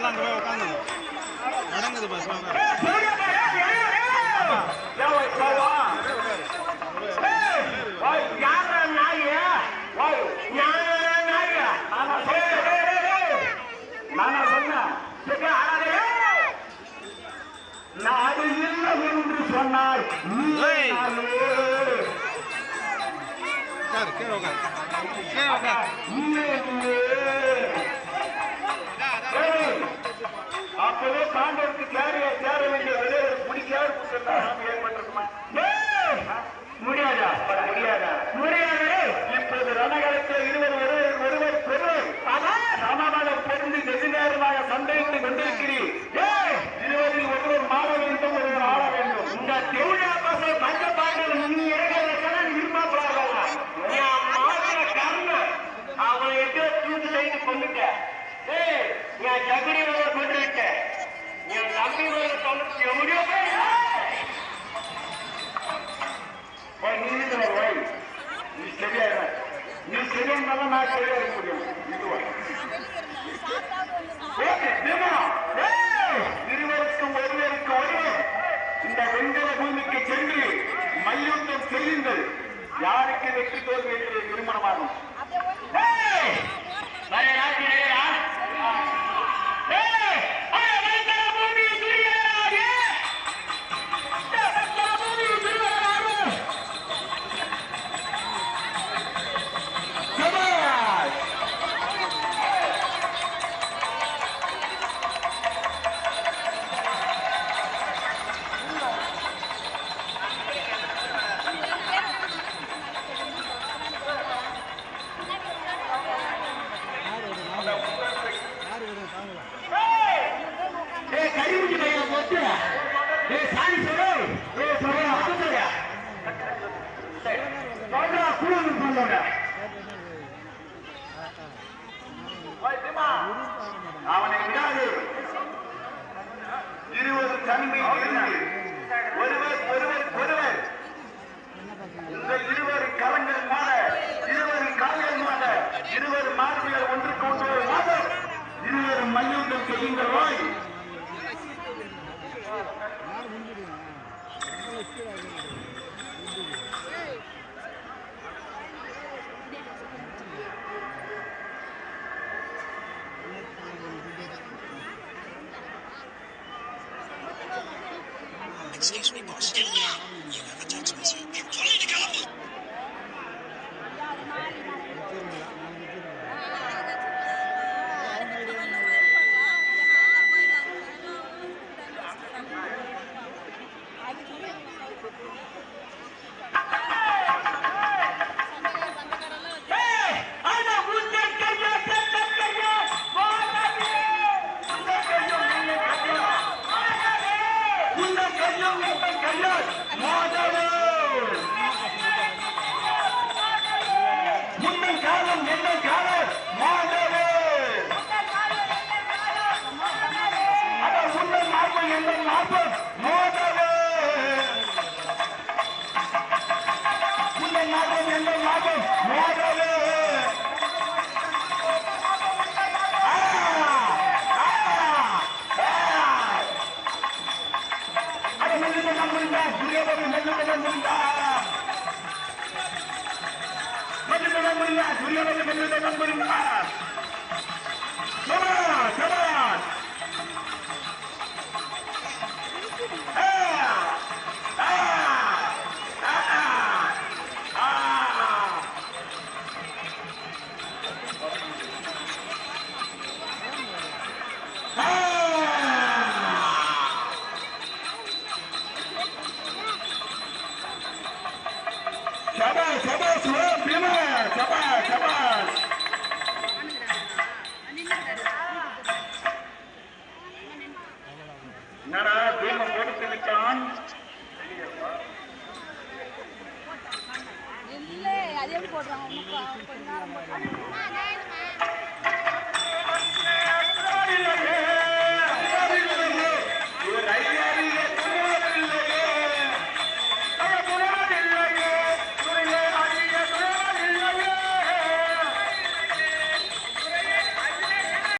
அங்க போய் உட்காந்து நடங்குது பஸ் நானா சொன்னேன் நாடு இல்லை என்று சொன்னார் அப்பவே பாண்டவருக்கு சேர வேண்டிய பிடிக்காது ஏற்பட்டிருக்குமா முடியாதா முடியாது இப்போது ரணகாலத்தில் ஒருவர் சமபலம் பொருந்து நெடுநேரமாக சண்டையிட்டு கொண்டிருக்கிறீர் இருவரில் ஒருவர் மாற வேண்டும் ஒருவர் ஆள வேண்டும் இந்த தெருவிழா பசங்க பஞ்ச பாண்டவர் நீ விரும்பப்படாதா அவனை எப்படியோ தூக்கு செய்து கொண்டுட்ட என் ஜகுடி ஒருவர் கொண்டுவிட்ட என் தம்பி ஒருவர் கொண்டு முடியும் நீ சரியாக நீ சரியாக நான் சரியாக இருக்க முடியும் இருவருக்கும் ஒருவருக்கு ஒருவர் இந்த வெண்கல பூமிக்கு சென்று மல்யுத்தம் செய்யுங்கள் யாருக்கு வெற்றி தோல்வி என்று திருமணமாகும் அவனை விடாது இருவர் தனிமையில் இருந்து ஒருவர் இந்த இருவர் கரங்கள் மாற இருவர் கால்கள் மாற இருவர் மார்பிகள் ஒன்றுக்கு ஒன்று மாற இருவர் மல்யுத்தம் செய்யுங்கள் Excuse me, boss. You have a text message. Follow the call. அதே போடுறாங்க